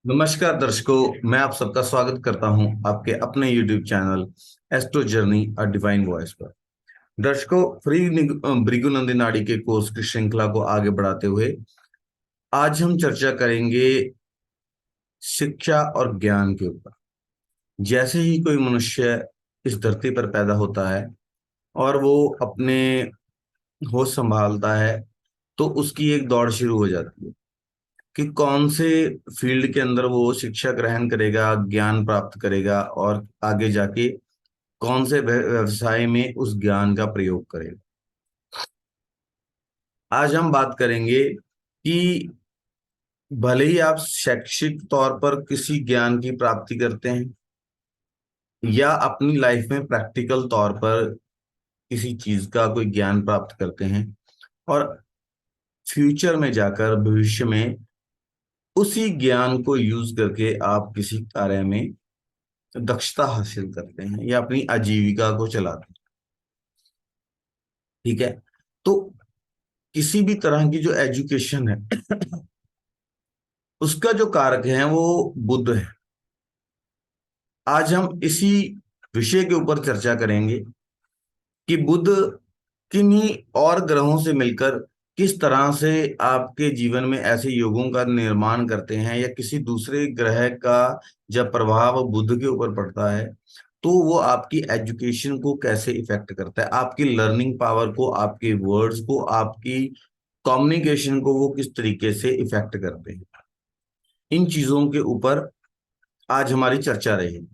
नमस्कार दर्शकों, मैं आप सबका स्वागत करता हूं आपके अपने YouTube channel astro journey a divine voice पर। दर्शकों, भृगु नंदी नाड़ी के कोर्स की श्रृंखला को आगे बढ़ाते हुए आज हम चर्चा करेंगे शिक्षा और ज्ञान के ऊपर। जैसे ही कोई मनुष्य इस धरती पर पैदा होता है और वो अपने होश संभालता है, तो उसकी एक दौड़ शुरू हो जाती है कि कौन से फील्ड के अंदर वो शिक्षा ग्रहण करेगा, ज्ञान प्राप्त करेगा और आगे जाके कौन से व्यवसाय में उस ज्ञान का प्रयोग करेगा। आज हम बात करेंगे कि भले ही आप शैक्षिक तौर पर किसी ज्ञान की प्राप्ति करते हैं या अपनी लाइफ में प्रैक्टिकल तौर पर किसी चीज का कोई ज्ञान प्राप्त करते हैं और फ्यूचर में जाकर भविष्य में उसी ज्ञान को यूज करके आप किसी कार्य में दक्षता हासिल करते हैं या अपनी आजीविका को चलाते हैं। ठीक है। तो किसी भी तरह की जो एजुकेशन है उसका जो कारक है वो बुद्ध है। आज हम इसी विषय के ऊपर चर्चा करेंगे कि बुद्ध किन्हीं और ग्रहों से मिलकर किस तरह से आपके जीवन में ऐसे योगों का निर्माण करते हैं, या किसी दूसरे ग्रह का जब प्रभाव बुद्ध के ऊपर पड़ता है तो वो आपकी एजुकेशन को कैसे इफेक्ट करता है, आपकी लर्निंग पावर को, आपके वर्ड्स को, आपकी कम्युनिकेशन को वो किस तरीके से इफेक्ट करते हैं। इन चीजों के ऊपर आज हमारी चर्चा रहेगी।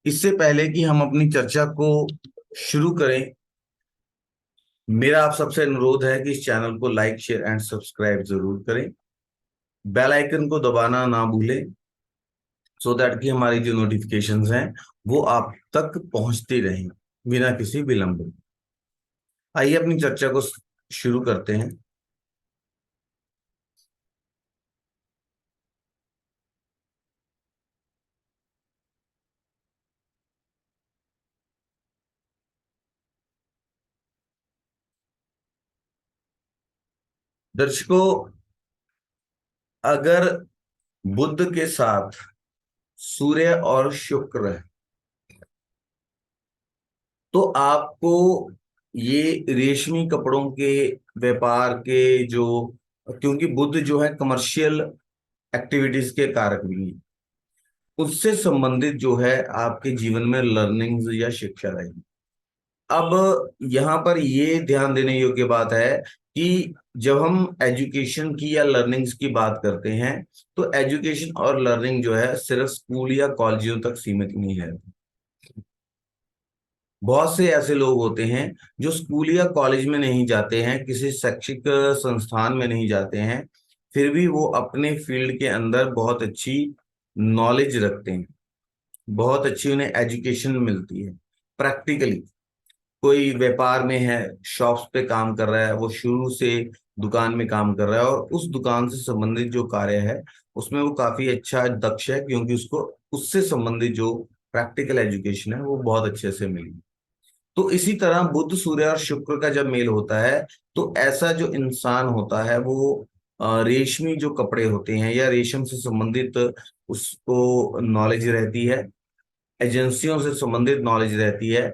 इससे पहले कि हम अपनी चर्चा को शुरू करें, मेरा आप सबसे अनुरोध है कि इस चैनल को लाइक, शेयर एंड सब्सक्राइब जरूर करें। बेल आइकन को दबाना ना भूलें, सो दैट कि हमारी जो नोटिफिकेशंस हैं वो आप तक पहुंचती रहें बिना किसी विलंब के। आइए अपनी चर्चा को शुरू करते हैं। दर्शकों, अगर बुध के साथ सूर्य और शुक्र है तो आपको ये रेशमी कपड़ों के व्यापार के जो, क्योंकि बुध जो है कमर्शियल एक्टिविटीज के कारक भी हैं, उससे संबंधित जो है आपके जीवन में लर्निंग्स या शिक्षा रहेगी। अब यहाँ पर ये ध्यान देने योग्य बात है कि जब हम एजुकेशन की या लर्निंग्स की बात करते हैं तो एजुकेशन और लर्निंग जो है सिर्फ स्कूल या कॉलेजों तक सीमित नहीं है। बहुत से ऐसे लोग होते हैं जो स्कूल या कॉलेज में नहीं जाते हैं, किसी शैक्षिक संस्थान में नहीं जाते हैं, फिर भी वो अपने फील्ड के अंदर बहुत अच्छी नॉलेज रखते हैं, बहुत अच्छी उन्हें एजुकेशन मिलती है प्रैक्टिकली। कोई व्यापार में है, शॉप्स पे काम कर रहा है, वो शुरू से दुकान में काम कर रहा है और उस दुकान से संबंधित जो कार्य है उसमें वो काफी अच्छा दक्ष है, क्योंकि उसको उससे संबंधित जो प्रैक्टिकल एजुकेशन है वो बहुत अच्छे से मिली। तो इसी तरह बुध, सूर्य और शुक्र का जब मेल होता है तो ऐसा जो इंसान होता है वो रेशमी जो कपड़े होते हैं या रेशम से संबंधित उसको नॉलेज रहती है, एजेंसियों से संबंधित नॉलेज रहती है,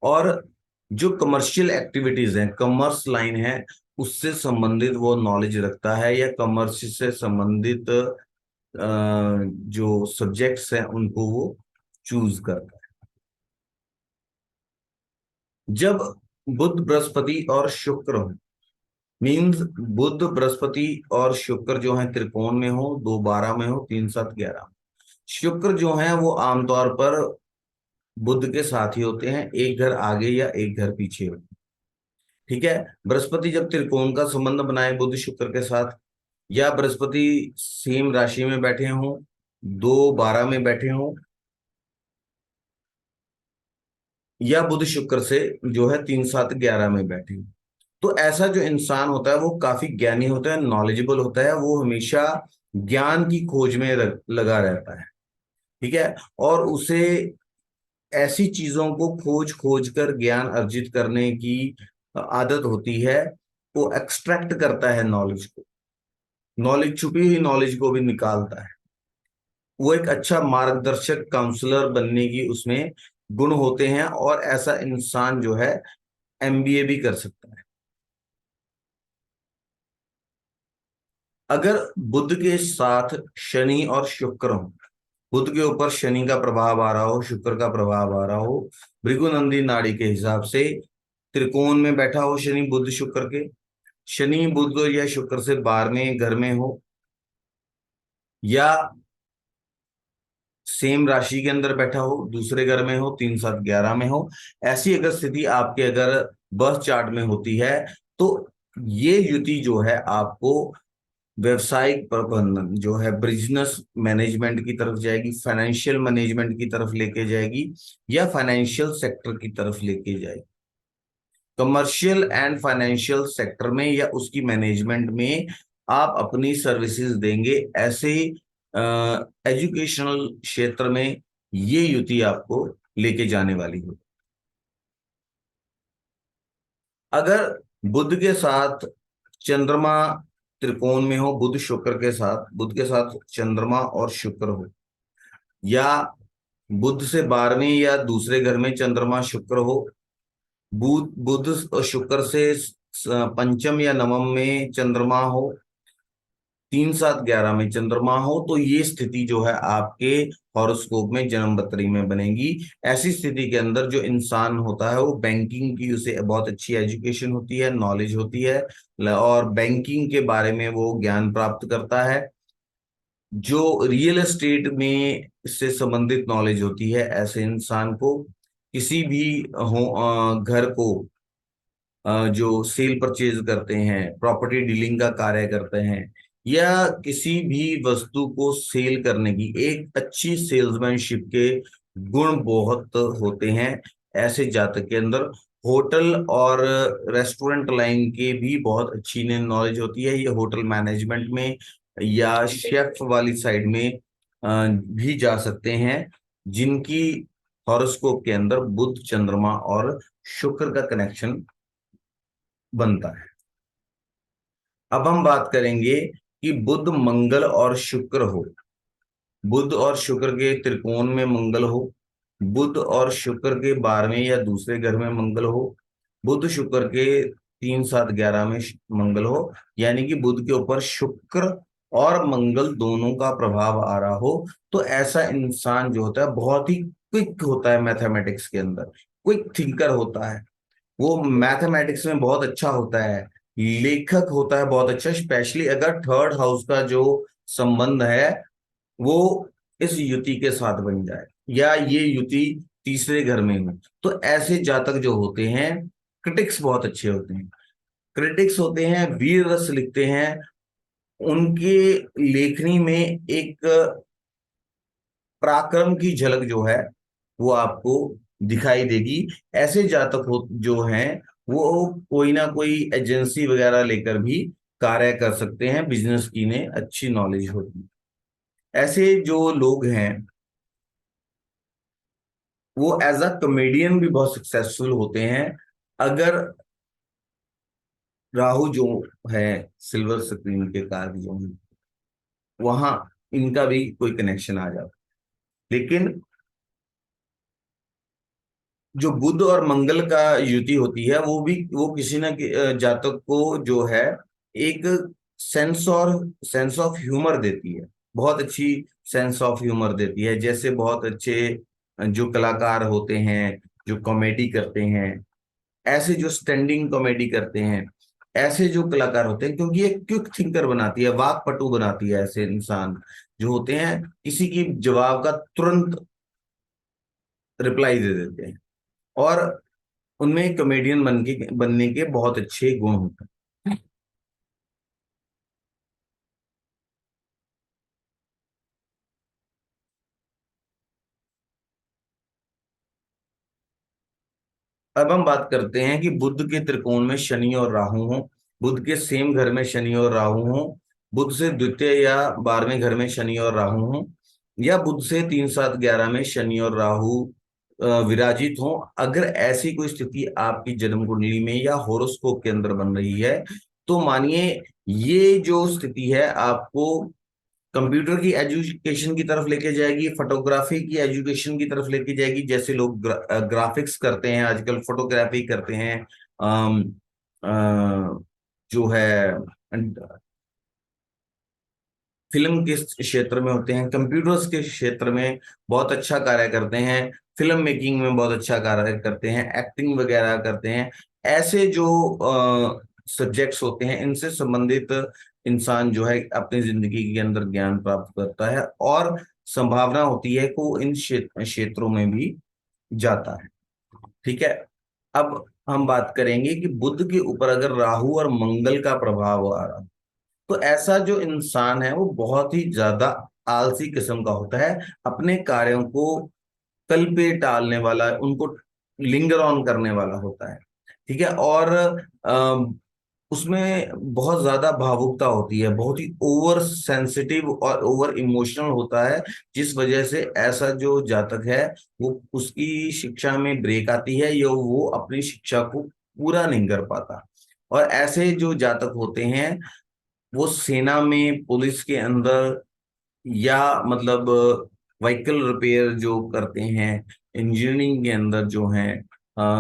और जो कमर्शियल एक्टिविटीज हैं, कॉमर्स लाइन है, उससे संबंधित वो नॉलेज रखता है, या कॉमर्स से संबंधित जो सब्जेक्ट्स हैं उनको वो चूज करता है। जब बुध, बृहस्पति और शुक्र हो, मीन्स बुध, बृहस्पति और शुक्र जो है त्रिकोण में हो, 2 12 में हो, 3 7 11। शुक्र जो है वो आमतौर पर बुध के साथ ही होते हैं, एक घर आगे या एक घर पीछे होते हैं। ठीक है। बृहस्पति जब त्रिकोण का संबंध बनाए बुध शुक्र के साथ, या बृहस्पति सेम राशि में बैठे हों, 2 12 में बैठे हों, या बुध शुक्र से जो है 3 7 11 में बैठे हों, तो ऐसा जो इंसान होता है वो काफी ज्ञानी होता है, नॉलेजेबल होता है, वो हमेशा ज्ञान की खोज में लगा रहता है। ठीक है। और उसे ऐसी चीजों को खोज खोज कर ज्ञान अर्जित करने की आदत होती है। वो एक्सट्रैक्ट करता है नॉलेज को, नॉलेज, छुपी हुई नॉलेज को भी निकालता है। वो एक अच्छा मार्गदर्शक काउंसलर बनने की उसमें गुण होते हैं, और ऐसा इंसान जो है एमबीए भी कर सकता है। अगर बुध के साथ शनि और शुक्र हो, बुध के ऊपर शनि का प्रभाव आ रहा हो, शुक्र का प्रभाव आ रहा हो, भृगुनंदी नाड़ी के हिसाब से त्रिकोण में बैठा हो शनि बुध शुक्र के, शनि बुध या शुक्र से 12वें घर में हो, या सेम राशि के अंदर बैठा हो, दूसरे घर में हो, 3 7 11 में हो, ऐसी अगर स्थिति आपके अगर बर्थ चार्ट में होती है, तो ये युति जो है आपको व्यवसायिक प्रबंधन जो है, बिजनेस मैनेजमेंट की तरफ जाएगी, फाइनेंशियल मैनेजमेंट की तरफ लेके जाएगी, या फाइनेंशियल सेक्टर की तरफ लेके जाएगी। कमर्शियल एंड फाइनेंशियल सेक्टर में या उसकी मैनेजमेंट में आप अपनी सर्विसेज देंगे, ऐसे एजुकेशनल क्षेत्र में ये युति आपको लेके जाने वाली हो। अगर बुध के साथ चंद्रमा त्रिकोण में हो, बुध शुक्र के साथ, बुध के साथ चंद्रमा और शुक्र हो, या बुध से 12वें या दूसरे घर में चंद्रमा शुक्र हो, बुध बुध और शुक्र से पंचम या नवम में चंद्रमा हो, 3 7 11 में चंद्रमा हो, तो ये स्थिति जो है आपके हॉरोस्कोप में जन्म बतरी में बनेगी। ऐसी स्थिति के अंदर जो इंसान होता है वो बैंकिंग की, उसे बहुत अच्छी एजुकेशन होती है, नॉलेज होती है, और बैंकिंग के बारे में वो ज्ञान प्राप्त करता है। जो रियल एस्टेट में से संबंधित नॉलेज होती है, ऐसे इंसान को किसी भी घर को जो सेल परचेज करते हैं, प्रॉपर्टी डीलिंग का कार्य करते हैं, या किसी भी वस्तु को सेल करने की एक अच्छी सेल्समैनशिप के गुण बहुत होते हैं। ऐसे जातक के अंदर होटल और रेस्टोरेंट लाइन के भी बहुत अच्छी नॉलेज होती है। ये होटल मैनेजमेंट में या शेफ वाली साइड में भी जा सकते हैं, जिनकी हॉरोस्कोप के अंदर बुध चंद्रमा और शुक्र का कनेक्शन बनता है। अब हम बात करेंगे कि बुध मंगल और शुक्र हो, बुध और शुक्र के त्रिकोण में मंगल हो, बुध और शुक्र के 12वें या दूसरे घर में मंगल हो, बुध शुक्र के 3 7 11 में मंगल हो, यानी कि बुध के ऊपर शुक्र और मंगल दोनों का प्रभाव आ रहा हो, तो ऐसा इंसान जो होता है बहुत ही क्विक होता है मैथमेटिक्स के अंदर, क्विक थिंकर होता है, वो मैथमेटिक्स में बहुत अच्छा होता है, लेखक होता है बहुत अच्छा, स्पेशली अगर थर्ड हाउस का जो संबंध है वो इस युति के साथ बन जाए, या ये युति तीसरे घर में हो, तो ऐसे जातक जो होते हैं क्रिटिक्स बहुत अच्छे होते हैं, क्रिटिक्स होते हैं, वीर रस लिखते हैं, उनके लेखनी में एक पराक्रम की झलक जो है वो आपको दिखाई देगी। ऐसे जातक हो जो हैं वो कोई ना कोई एजेंसी वगैरह लेकर भी कार्य कर सकते हैं, बिजनेस की ने अच्छी नॉलेज होती है। ऐसे जो लोग हैं वो एज अ कॉमेडियन भी बहुत सक्सेसफुल होते हैं, अगर राहु जो है सिल्वर स्क्रीन के कारक जो है वहां इनका भी कोई कनेक्शन आ जाता, लेकिन जो बुध और मंगल का युति होती है वो भी वो किसी ना जातक को जो है एक सेंस ऑफ ह्यूमर देती है, बहुत अच्छी सेंस ऑफ ह्यूमर देती है। जैसे बहुत अच्छे जो कलाकार होते हैं जो कॉमेडी करते हैं, ऐसे जो स्टैंडिंग कॉमेडी करते हैं, ऐसे जो कलाकार होते हैं, क्योंकि ये क्विक थिंकर बनाती है, वाकपटु बनाती है, ऐसे इंसान जो होते हैं किसी की जवाब का तुरंत रिप्लाई दे देते हैं, और उनमें कॉमेडियन बनने के बहुत अच्छे गुण होते हैं। अब हम बात करते हैं कि बुध के त्रिकोण में शनि और राहु हो, बुध के सेम घर में शनि और राहु हो, बुध से द्वितीय या 12वें घर में शनि और राहु हो, या बुध से 3 7 11 में शनि और राहु विराजित हो। अगर ऐसी कोई स्थिति आपकी जन्म कुंडली में या होरोस्कोप के अंदर बन रही है, तो मानिए ये जो स्थिति है आपको कंप्यूटर की एजुकेशन की तरफ लेके जाएगी, फोटोग्राफी की एजुकेशन की तरफ लेके जाएगी, जैसे लोग ग्राफिक्स करते हैं आजकल, फोटोग्राफी करते हैं, अम, जो है फिल्म के क्षेत्र में होते हैं, कंप्यूटर्स के क्षेत्र में बहुत अच्छा कार्य करते हैं, फिल्म मेकिंग में बहुत अच्छा कार्य करते हैं, एक्टिंग वगैरह करते हैं। ऐसे जो सब्जेक्ट्स होते हैं, इनसे संबंधित इंसान जो है अपनी जिंदगी के अंदर ज्ञान प्राप्त करता है, और संभावना होती है कि वो इन क्षेत्रों में भी जाता है। ठीक है। अब हम बात करेंगे कि बुध के ऊपर अगर राहु और मंगल का प्रभाव आ रहा, तो ऐसा जो इंसान है वो बहुत ही ज्यादा आलसी किस्म का होता है, अपने कार्यों को कल पे टालने वाला, उनको लिंगर ऑन करने वाला होता है। ठीक है। और उसमें बहुत ज्यादा भावुकता होती है, बहुत ही ओवर सेंसिटिव और ओवर इमोशनल होता है, जिस वजह से ऐसा जो जातक है वो उसकी शिक्षा में ब्रेक आती है, या वो अपनी शिक्षा को पूरा नहीं कर पाता। और ऐसे जो जातक होते हैं वो सेना में, पुलिस के अंदर, या मतलब व्हीकल रिपेयर जो करते हैं, इंजीनियरिंग के अंदर जो हैं,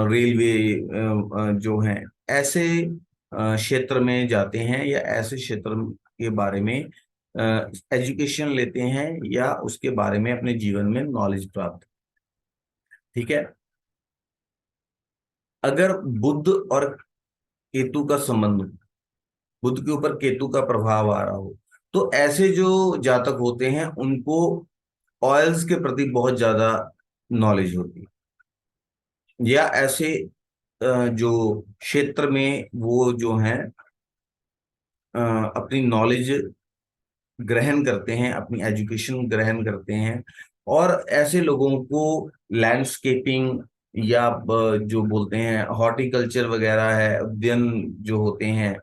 रेलवे जो हैं, ऐसे क्षेत्र में जाते हैं, या ऐसे क्षेत्र के बारे में एजुकेशन लेते हैं, या उसके बारे में अपने जीवन में नॉलेज प्राप्त। ठीक है। अगर बुध और केतु का संबंध, बुध के ऊपर केतु का प्रभाव आ रहा हो, तो ऐसे जो जातक होते हैं उनको ऑयल्स के प्रति बहुत ज्यादा नॉलेज होती है, या ऐसे जो क्षेत्र में वो जो है अपनी नॉलेज ग्रहण करते हैं, अपनी एजुकेशन ग्रहण करते हैं, और ऐसे लोगों को लैंडस्केपिंग, या जो बोलते हैं हॉर्टिकल्चर वगैरह है, उद्यान जो होते हैं,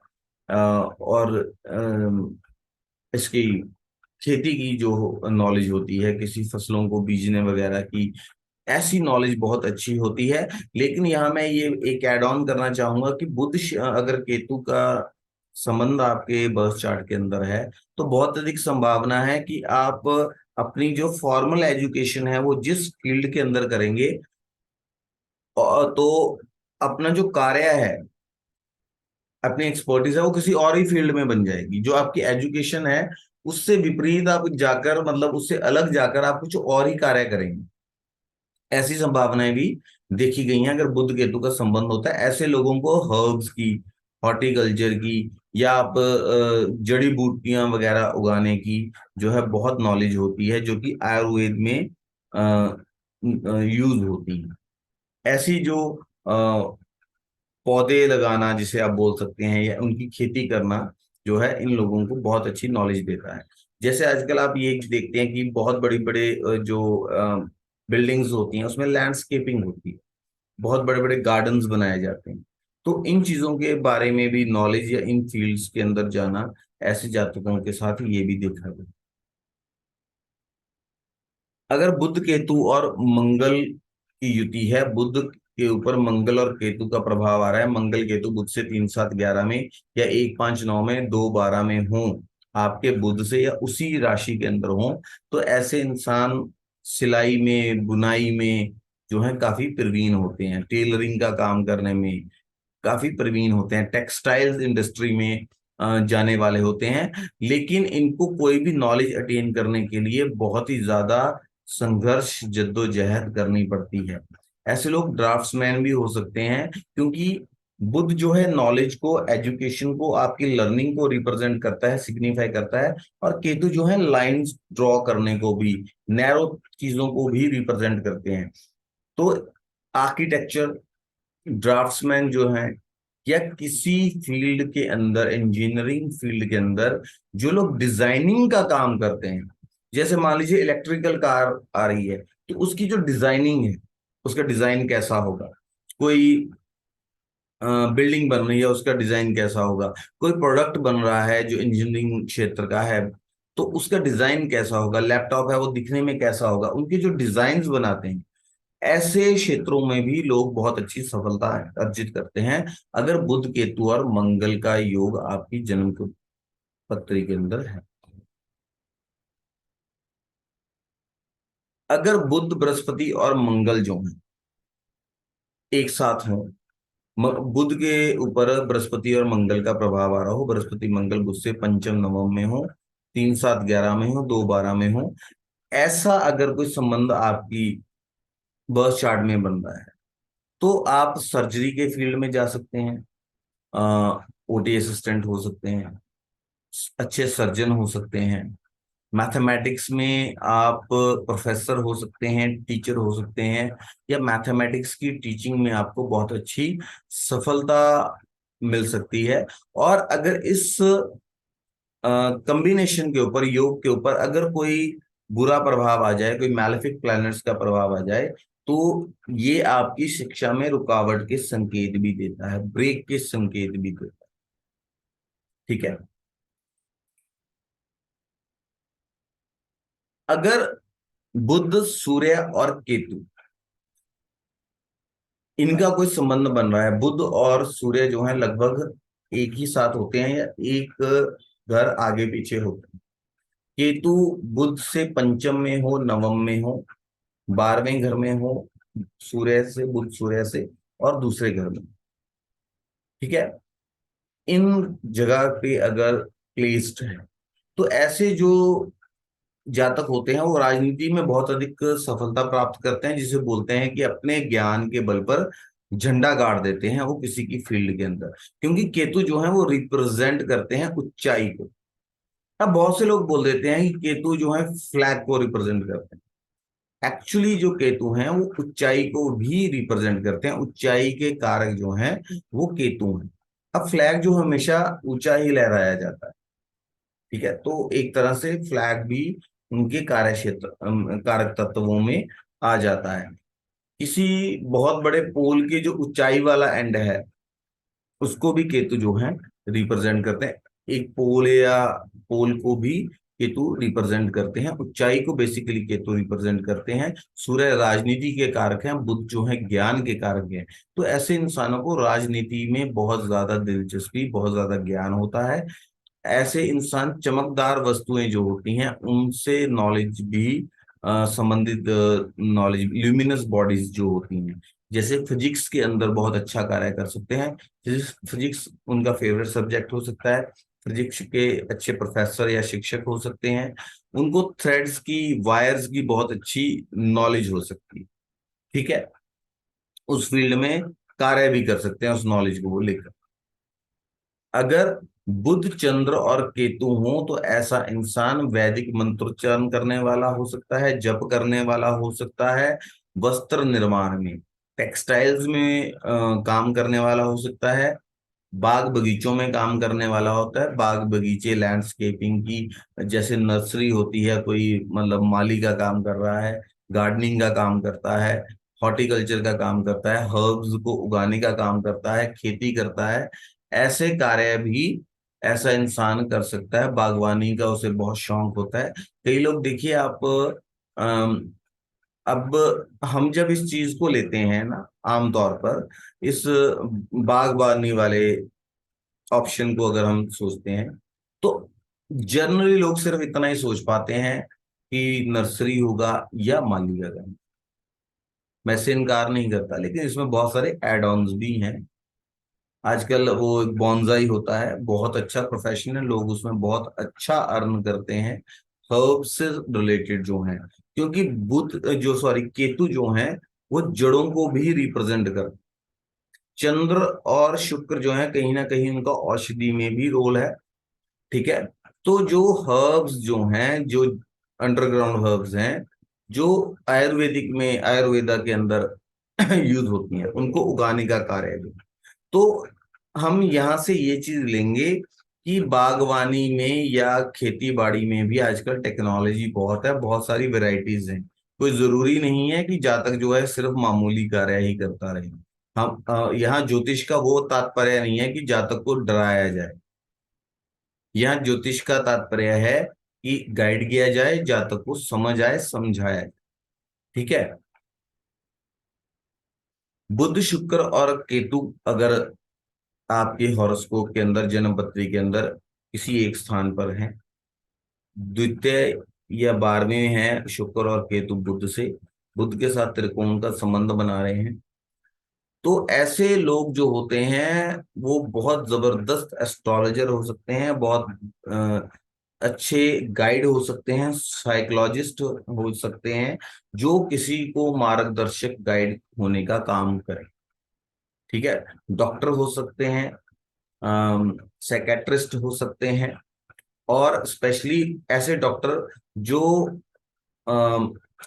और इसकी खेती की जो नॉलेज होती है, किसी फसलों को बीजने वगैरह की, ऐसी नॉलेज बहुत अच्छी होती है। लेकिन यहाँ मैं ये एक ऐड ऑन करना चाहूंगा कि अगर केतु का संबंध आपके बर्थ चार्ट के अंदर है, तो बहुत अधिक संभावना है कि आप अपनी जो फॉर्मल एजुकेशन है वो जिस फील्ड के अंदर करेंगे, तो अपना जो कार्य है, अपनी एक्सपर्टीज है, वो किसी और ही फील्ड में बन जाएगी। जो आपकी एजुकेशन है उससे विपरीत आप जाकर, मतलब उससे अलग जाकर आप कुछ और ही कार्य करेंगे। ऐसी संभावनाएं भी देखी गई हैं अगर बुध केतु का संबंध होता है। ऐसे लोगों को हर्ब्स की, हॉर्टिकल्चर की, या आप जड़ी बूटियां वगैरह उगाने की जो है बहुत नॉलेज होती है, जो कि आयुर्वेद में यूज होती है। ऐसी जो पौधे लगाना जिसे आप बोल सकते हैं, या उनकी खेती करना, जो है इन लोगों को बहुत अच्छी नॉलेज देता है। जैसे आजकल आप ये देखते हैं कि बहुत बड़ी बड़े जो बिल्डिंग्स होती हैं उसमें लैंडस्केपिंग होती है, बहुत बड़े बड़े गार्डन्स बनाए जाते हैं। तो इन चीजों के बारे में भी नॉलेज, या इन फील्ड्स के अंदर जाना, ऐसे जातकों के साथ ये भी देखा गया। अगर बुध केतु और मंगल की युति है, बुध के ऊपर मंगल और केतु का प्रभाव आ रहा है, मंगल केतु बुध से 3 7 11 में, या 1 5 9 में, 2 12 में हो, आपके बुध से या उसी राशि के अंदर हो, तो ऐसे इंसान सिलाई में, बुनाई में जो है काफी प्रवीण होते हैं, टेलरिंग का काम करने में काफी प्रवीण होते हैं, टेक्सटाइल्स इंडस्ट्री में जाने वाले होते हैं। लेकिन इनको कोई भी नॉलेज अटेन करने के लिए बहुत ही ज्यादा संघर्ष, जद्दोजहद करनी पड़ती है। ऐसे लोग ड्राफ्ट्समैन भी हो सकते हैं, क्योंकि बुध जो है नॉलेज को, एजुकेशन को, आपकी लर्निंग को रिप्रेजेंट करता है, सिग्निफाई करता है। और केतु जो है लाइंस ड्रॉ करने को भी, नैरो चीजों को भी रिप्रेजेंट करते हैं। तो आर्किटेक्चर, ड्राफ्ट्समैन जो हैं, या किसी फील्ड के अंदर, इंजीनियरिंग फील्ड के अंदर जो लोग डिजाइनिंग का काम करते हैं, जैसे मान लीजिए इलेक्ट्रिकल कार आ रही है, तो उसकी जो डिजाइनिंग है, उसका डिजाइन कैसा होगा, कोई बिल्डिंग बन रही है उसका डिजाइन कैसा होगा, कोई प्रोडक्ट बन रहा है जो इंजीनियरिंग क्षेत्र का है, तो उसका डिजाइन कैसा होगा, लैपटॉप है वो दिखने में कैसा होगा, उनके जो डिजाइन बनाते हैं, ऐसे क्षेत्रों में भी लोग बहुत अच्छी सफलता अर्जित करते हैं, अगर बुध केतु और मंगल का योग आपकी जन्म कुंडली के अंदर है। अगर बुध, बृहस्पति और मंगल जो है एक साथ हो, बुध के ऊपर बृहस्पति और मंगल का प्रभाव आ रहा हो, बृहस्पति मंगल बुध से पंचम नवम में हो, 3 7 11 में हो, 2 12 में हो, ऐसा अगर कोई संबंध आपकी बर्थ चार्ट में बन रहा है, तो आप सर्जरी के फील्ड में जा सकते हैं, ओटी असिस्टेंट हो सकते हैं, अच्छे सर्जन हो सकते हैं, मैथमेटिक्स में आप प्रोफेसर हो सकते हैं, टीचर हो सकते हैं, या मैथमेटिक्स की टीचिंग में आपको बहुत अच्छी सफलता मिल सकती है। और अगर इस कॉम्बिनेशन के ऊपर, योग के ऊपर अगर कोई बुरा प्रभाव आ जाए, कोई मैलेफिक प्लैनेट्स का प्रभाव आ जाए, तो ये आपकी शिक्षा में रुकावट के संकेत भी देता है, ब्रेक के संकेत भी देता है। ठीक है। अगर बुध, सूर्य और केतु इनका कोई संबंध बन रहा है, बुध और सूर्य जो है लगभग एक ही साथ होते हैं या एक घर आगे पीछे होते हैं, केतु बुध से पंचम में हो, नवम में हो, 12वें घर में हो, सूर्य से, बुध सूर्य से, और दूसरे घर में, ठीक है, इन जगह पे अगर प्लेस्ड है, तो ऐसे जो जातक होते हैं वो राजनीति में बहुत अधिक सफलता प्राप्त करते हैं, जिसे बोलते हैं कि अपने ज्ञान के बल पर झंडा गाड़ देते हैं वो किसी की फील्ड के अंदर, क्योंकि केतु जो है वो रिप्रेजेंट करते हैं ऊंचाई को। अब बहुत से लोग बोल देते हैं कि केतु जो है फ्लैग को रिप्रेजेंट करते हैं। एक्चुअली जो केतु हैं वो ऊंचाई को भी रिप्रेजेंट करते हैं, ऊंचाई के कारक जो हैं वो केतु हैं। अब फ्लैग जो हमेशा ऊंचा ही लहराया जाता है, ठीक है, तो एक तरह से फ्लैग भी उनके कार्य क्षेत्र, कारक तत्वों में आ जाता है। किसी बहुत बड़े पोल के जो ऊंचाई वाला एंड है, उसको भी केतु जो है रिप्रेजेंट करते हैं। एक पोल या पोल को भी केतु रिप्रेजेंट करते हैं, ऊंचाई को बेसिकली केतु रिप्रेजेंट करते हैं। सूर्य राजनीति के कारक हैं, बुध जो है ज्ञान के कारक हैं। तो ऐसे इंसानों को राजनीति में बहुत ज्यादा दिलचस्पी, बहुत ज्यादा ज्ञान होता है। ऐसे इंसान चमकदार वस्तुएं जो होती हैं उनसे नॉलेज भी संबंधित, नॉलेज, ल्यूमिनस बॉडीज जो होती हैं, जैसे फिजिक्स के अंदर बहुत अच्छा कार्य कर सकते हैं। फिजिक्स उनका फेवरेट सब्जेक्ट हो सकता है, फिजिक्स के अच्छे प्रोफेसर या शिक्षक हो सकते हैं, उनको थ्रेड्स की, वायर्स की बहुत अच्छी नॉलेज हो सकती है, ठीक है, उस फील्ड में कार्य भी कर सकते हैं उस नॉलेज को वो लेकर। अगर बुध, चंद्र और केतु हो तो ऐसा इंसान वैदिक मंत्रोच्चारण करने वाला हो सकता है, जप करने वाला हो सकता है, वस्त्र निर्माण में, टेक्सटाइल्स में काम करने वाला हो सकता है, बाग बगीचों में काम करने वाला होता है, बाग बगीचे, लैंडस्केपिंग की जैसे नर्सरी होती है, कोई मतलब माली का काम कर रहा है, गार्डनिंग का काम करता है, हॉर्टिकल्चर का काम करता है, हर्ब्स को उगाने का काम करता है, खेती करता है, ऐसे कार्य भी ऐसा इंसान कर सकता है। बागवानी का उसे बहुत शौक होता है। कई लोग देखिए आप, अम, अब हम जब इस चीज को लेते हैं ना, आमतौर पर इस बागवानी वाले ऑप्शन को अगर हम सोचते हैं, तो जनरली लोग सिर्फ इतना ही सोच पाते हैं कि नर्सरी होगा या माली का काम। मैं इससे इनकार नहीं करता, लेकिन इसमें बहुत सारे एड ऑन्स भी हैं। आजकल वो एक बॉन्जाई होता है, बहुत अच्छा प्रोफेशन है, लोग उसमें बहुत अच्छा अर्न करते हैं, हर्ब से रिलेटेड जो है, क्योंकि बुध जो, सॉरी, केतु जो है वो जड़ों को भी रिप्रेजेंट करते, चंद्र और शुक्र जो है कहीं ना कहीं उनका औषधि में भी रोल है, ठीक है। तो जो हर्ब्स जो हैं, जो अंडरग्राउंड हर्ब्स हैं, जो आयुर्वेदिक में, आयुर्वेदा के अंदर यूज होती हैं, उनको उगाने का कार्य है। तो हम यहाँ से ये चीज लेंगे कि बागवानी में या खेती बाड़ी में भी आजकल टेक्नोलॉजी बहुत है, बहुत सारी वैरायटीज हैं। कोई जरूरी नहीं है कि जातक जो है सिर्फ मामूली कार्य ही करता रहे। हम यहाँ ज्योतिष का वो तात्पर्य नहीं है कि जातक को डराया जाए। यहाँ ज्योतिष का तात्पर्य है कि गाइड किया जाए, जातक को समझ आए, समझाया जाए, ठीक है। बुध, शुक्र और केतु अगर आपके हॉरोस्कोप के अंदर, जन्म पत्री के अंदर किसी एक स्थान पर है, द्वितीय या 12वें में है शुक्र और केतु बुध से, बुध के साथ त्रिकोण का संबंध बना रहे हैं। तो ऐसे लोग जो होते हैं वो बहुत जबरदस्त एस्ट्रोलॉजर हो सकते हैं, बहुत अच्छे गाइड हो सकते हैं, साइकोलॉजिस्ट हो सकते हैं, जो किसी को मार्गदर्शक गाइड होने का काम करें। ठीक है, डॉक्टर हो सकते हैं, साइकेट्रिस्ट हो सकते हैं, और स्पेशली ऐसे डॉक्टर जो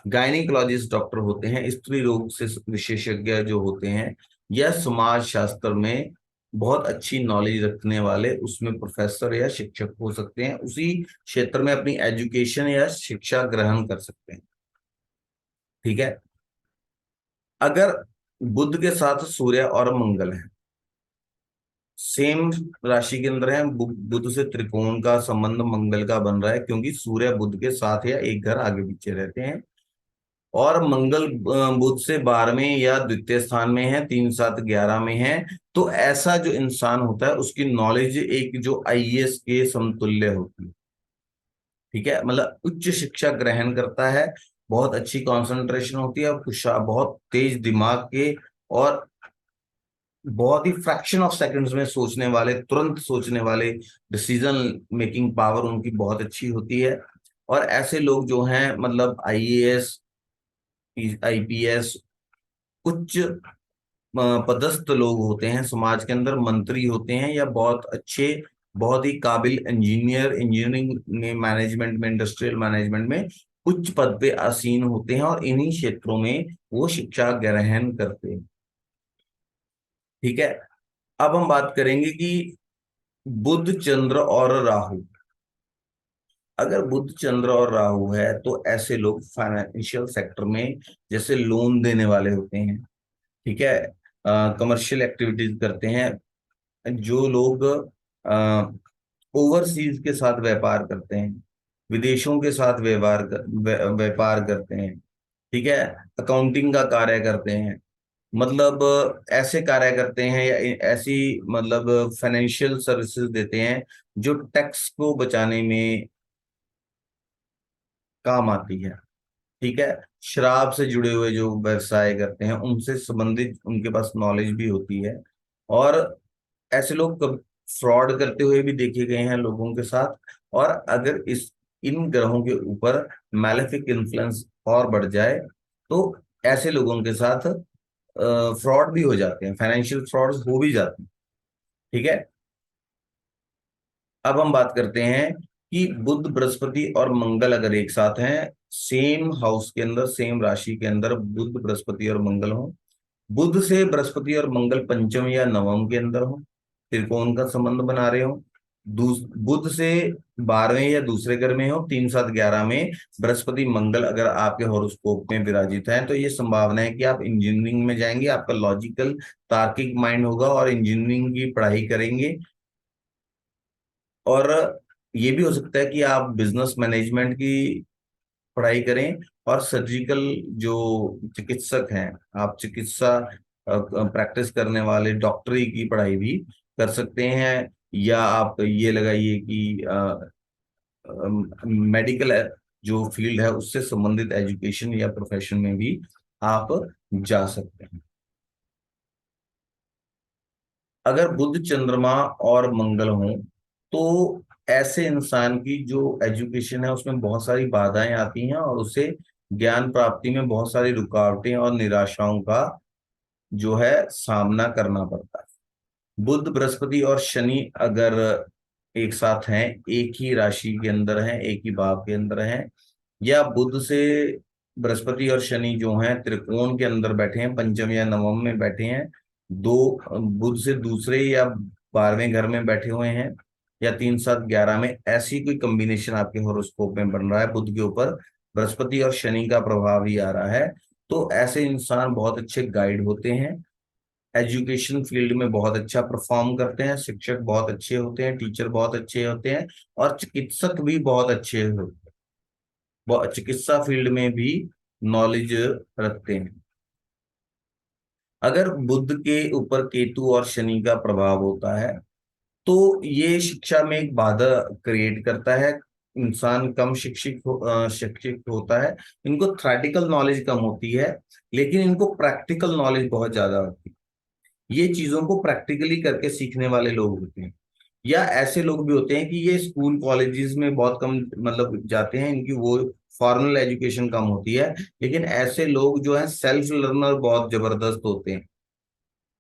गायनिकोलॉजिस्ट डॉक्टर होते हैं, स्त्री रोग से विशेषज्ञ जो होते हैं, या समाज शास्त्र में बहुत अच्छी नॉलेज रखने वाले उसमें प्रोफेसर या शिक्षक हो सकते हैं, उसी क्षेत्र में अपनी एजुकेशन या शिक्षा ग्रहण कर सकते हैं। ठीक है, अगर बुध के साथ सूर्य और मंगल है, सेम राशि के अंदर है, बुध से त्रिकोण का संबंध मंगल का बन रहा है, क्योंकि सूर्य बुध के साथ या एक घर आगे पीछे रहते हैं, और मंगल बुध से 12वें या द्वितीय स्थान में है, 3 7 11 में है। तो ऐसा जो इंसान होता है उसकी नॉलेज एक जो आईएएस के समतुल्य होती है। ठीक है, मतलब उच्च शिक्षा ग्रहण करता है, बहुत अच्छी कंसंट्रेशन होती है, और बहुत तेज दिमाग के, और बहुत ही फ्रैक्शन ऑफ सेकंड्स में सोचने वाले, तुरंत सोचने वाले, डिसीजन मेकिंग पावर उनकी बहुत अच्छी होती है। और ऐसे लोग जो हैं, मतलब आईएएस, आईपीएस, उच्च पदस्थ लोग होते हैं समाज के अंदर, मंत्री होते हैं, या बहुत अच्छे, बहुत ही काबिल इंजीनियर, इंजीनियरिंग में, मैनेजमेंट में, इंडस्ट्रियल मैनेजमेंट में उच्च पद पे आसीन होते हैं, और इन्हीं क्षेत्रों में वो शिक्षा ग्रहण करते हैं। ठीक है, अब हम बात करेंगे कि बुध, चंद्र और राहु। अगर बुध, चंद्र और राहु है तो ऐसे लोग फाइनेंशियल सेक्टर में जैसे लोन देने वाले होते हैं। ठीक है, कमर्शियल एक्टिविटीज करते हैं, जो लोग ओवरसीज के साथ व्यापार करते हैं, विदेशों के साथ व्यापार करते हैं। ठीक है, अकाउंटिंग का कार्य करते हैं, मतलब ऐसे कार्य करते हैं, या ऐसी, मतलब फाइनेंशियल सर्विसेज देते हैं जो टैक्स को बचाने में काम आती है। ठीक है, शराब से जुड़े हुए जो व्यवसाय करते हैं उनसे संबंधित उनके पास नॉलेज भी होती है। और ऐसे लोग फ्रॉड करते हुए भी देखे गए हैं लोगों के साथ। और अगर इस इन ग्रहों के ऊपर मैलेफिक इन्फ्लुएंस और बढ़ जाए तो ऐसे लोगों के साथ फ्रॉड भी हो जाते हैं, फाइनेंशियल फ्रॉड हो भी जाते हैं। ठीक है, अब हम बात करते हैं कि बुध, बृहस्पति और मंगल अगर एक साथ हैं, सेम हाउस के अंदर, सेम राशि के अंदर बुध, बृहस्पति और मंगल हो, बुध से बृहस्पति और मंगल पंचम या नवम के अंदर हो, त्रिकोण का संबंध बना रहे हो, बुध से 12वें या दूसरे घर में हो, 3 7 11 में बृहस्पति मंगल अगर आपके हॉरोस्कोप में विराजित है, तो ये संभावना है कि आप इंजीनियरिंग में जाएंगे, आपका लॉजिकल तार्किक माइंड होगा और इंजीनियरिंग की पढ़ाई करेंगे। और ये भी हो सकता है कि आप बिजनेस मैनेजमेंट की पढ़ाई करें, और सर्जिकल जो चिकित्सक हैं, आप चिकित्सा प्रैक्टिस करने वाले डॉक्टरी की पढ़ाई भी कर सकते हैं। या आप ये लगाइए कि मेडिकल जो फील्ड है उससे संबंधित एजुकेशन या प्रोफेशन में भी आप जा सकते हैं। अगर बुध, चंद्रमा और मंगल हों तो ऐसे इंसान की जो एजुकेशन है उसमें बहुत सारी बाधाएं आती हैं, और उसे ज्ञान प्राप्ति में बहुत सारी रुकावटें और निराशाओं का जो है सामना करना पड़ता है। बुध, बृहस्पति और शनि अगर एक साथ हैं, एक ही राशि के अंदर हैं, एक ही भाव के अंदर हैं, या बुध से बृहस्पति और शनि जो हैं त्रिकोण के अंदर बैठे हैं, पंचम या नवम में बैठे हैं, दो बुध से दूसरे या 12वें घर में बैठे हुए हैं, या 3 7 11 में, ऐसी कोई कॉम्बिनेशन आपके हॉरोस्कोप में बन रहा है, बुध के ऊपर बृहस्पति और शनि का प्रभाव ही आ रहा है, तो ऐसे इंसान बहुत अच्छे गाइड होते हैं, एजुकेशन फील्ड में बहुत अच्छा परफॉर्म करते हैं, शिक्षक बहुत अच्छे होते हैं, टीचर बहुत अच्छे होते हैं, और चिकित्सक भी बहुत अच्छे होते हैं, वो चिकित्सा फील्ड में भी नॉलेज रखते हैं। अगर बुध के ऊपर केतु और शनि का प्रभाव होता है तो ये शिक्षा में एक बाधा क्रिएट करता है, इंसान कम शिक्षित होता है, इनको थ्योरेटिकल नॉलेज कम होती है, लेकिन इनको प्रैक्टिकल नॉलेज बहुत ज्यादा होती है। ये चीजों को प्रैक्टिकली करके सीखने वाले लोग होते हैं। या ऐसे लोग भी होते हैं कि ये स्कूल कॉलेजेस में बहुत कम मतलब जाते हैं, इनकी वो फॉर्मल एजुकेशन कम होती है, लेकिन ऐसे लोग जो है सेल्फ लर्नर बहुत जबरदस्त होते हैं।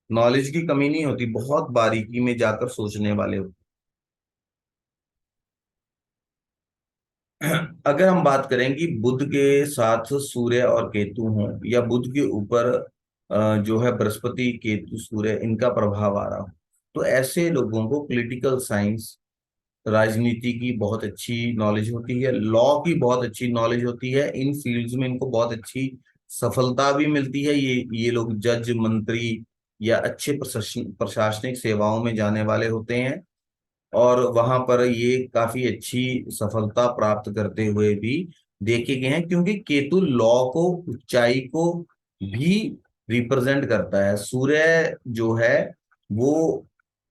नॉलेज की कमी नहीं होती, बहुत बारीकी में जाकर सोचने वाले होते हैं। अगर हम बात करें कि बुध के साथ सूर्य और केतु हों, या बुध के ऊपर जो है बृहस्पति केतु सूर्य इनका प्रभाव आ रहा हो, तो ऐसे लोगों को पॉलिटिकल साइंस, राजनीति की बहुत अच्छी नॉलेज होती है, लॉ की बहुत अच्छी नॉलेज होती है। इन फील्ड्स में इनको बहुत अच्छी सफलता भी मिलती है। ये लोग जज, मंत्री या अच्छे प्रशासनिक सेवाओं में जाने वाले होते हैं, और वहां पर ये काफी अच्छी सफलता प्राप्त करते हुए भी देखे गए हैं, क्योंकि केतु लॉ को, ऊंचाई को भी रिप्रेजेंट करता है। सूर्य जो है वो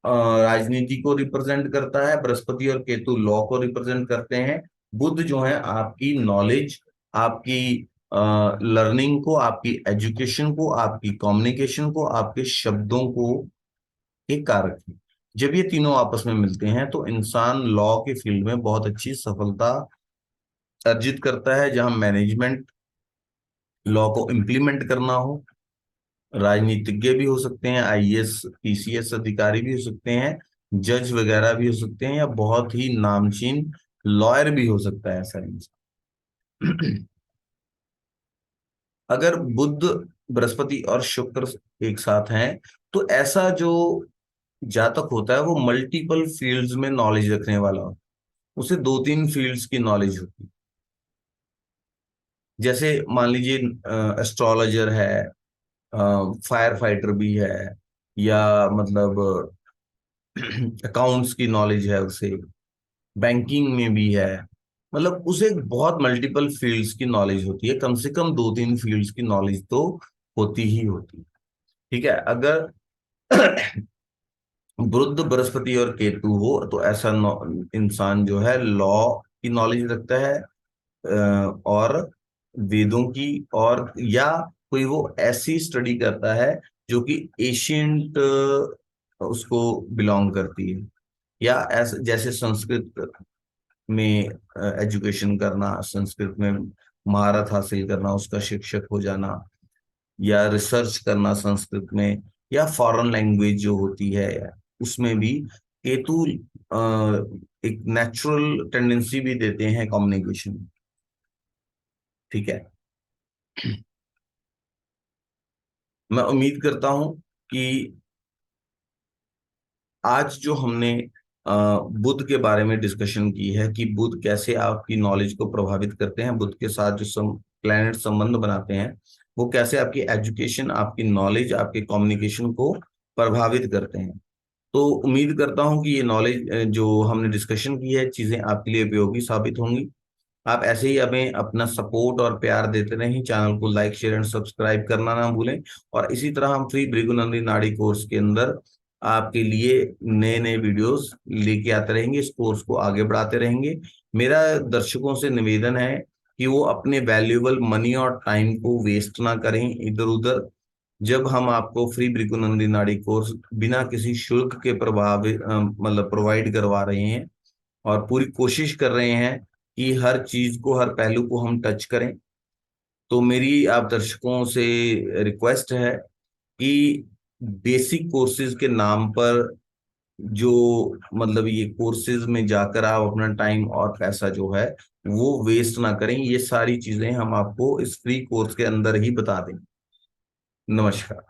राजनीति को रिप्रेजेंट करता है, बृहस्पति और केतु लॉ को रिप्रेजेंट करते हैं। बुध जो है आपकी नॉलेज, आपकी लर्निंग को, आपकी एजुकेशन को, आपकी कम्युनिकेशन को, आपके शब्दों को एक कारक है। जब ये तीनों आपस में मिलते हैं तो इंसान लॉ के फील्ड में बहुत अच्छी सफलता अर्जित करता है। जहां मैनेजमेंट, लॉ को इम्प्लीमेंट करना हो, राजनीतिज्ञ भी हो सकते हैं, आईएएस पीसीएस अधिकारी भी हो सकते हैं, जज वगैरह भी हो सकते हैं, या बहुत ही नामचीन लॉयर भी हो सकता है ऐसा इंसान। अगर बुध, बृहस्पति और शुक्र एक साथ हैं, तो ऐसा जो जातक होता है वो मल्टीपल फील्ड्स में नॉलेज रखने वाला होता है। उसे दो तीन फील्ड्स की नॉलेज होती है। जैसे मान लीजिए एस्ट्रोलॉजर है, फायर फाइटर भी है, या मतलब अकाउंट्स की नॉलेज है उसे, बैंकिंग में भी है। मतलब उसे बहुत मल्टीपल फील्ड्स की नॉलेज होती है, कम से कम दो तीन फील्ड्स की नॉलेज तो होती ही होती है। ठीक है। अगर बुध, बृहस्पति और केतु हो तो ऐसा इंसान जो है लॉ की नॉलेज रखता है, और वेदों की, और या कोई वो ऐसी स्टडी करता है जो कि एशियंट उसको बिलोंग करती है, या ऐसे जैसे संस्कृत में एजुकेशन करना, संस्कृत में महारत हासिल करना, उसका शिक्षक हो जाना, या रिसर्च करना संस्कृत में, या फॉरेन लैंग्वेज जो होती है उसमें भी केतु एक नेचुरल टेंडेंसी भी देते हैं कम्युनिकेशन। ठीक है। मैं उम्मीद करता हूं कि आज जो हमने बुध के बारे में डिस्कशन की है, कि बुध कैसे आपकी नॉलेज को प्रभावित करते हैं, बुध के साथ जो प्लैनेट संबंध बनाते हैं वो कैसे आपकी एजुकेशन, आपकी नॉलेज, आपके कम्युनिकेशन को प्रभावित करते हैं। तो उम्मीद करता हूं कि ये नॉलेज जो हमने डिस्कशन की है, चीजें आपके लिए उपयोगी साबित होंगी। आप ऐसे ही हमें अपना सपोर्ट और प्यार देते रहें, चैनल को लाइक, शेयर एंड सब्सक्राइब करना ना भूलें। और इसी तरह हम फ्री भृगुनंदी नाड़ी कोर्स के अंदर आपके लिए नए नए वीडियोस लेके आते रहेंगे, इस कोर्स को आगे बढ़ाते रहेंगे। मेरा दर्शकों से निवेदन है कि वो अपने वैल्यूएबल मनी और टाइम को वेस्ट ना करें इधर उधर। जब हम आपको फ्री भृगुनंदी नाड़ी कोर्स बिना किसी शुल्क के मतलब प्रोवाइड करवा रहे हैं, और पूरी कोशिश कर रहे हैं कि हर चीज को, हर पहलू को हम टच करें, तो मेरी आप दर्शकों से रिक्वेस्ट है कि बेसिक कोर्सेज के नाम पर जो मतलब ये कोर्सेज में जाकर आप अपना टाइम और पैसा जो है वो वेस्ट ना करें। ये सारी चीजें हम आपको इस फ्री कोर्स के अंदर ही बता दें। नमस्कार।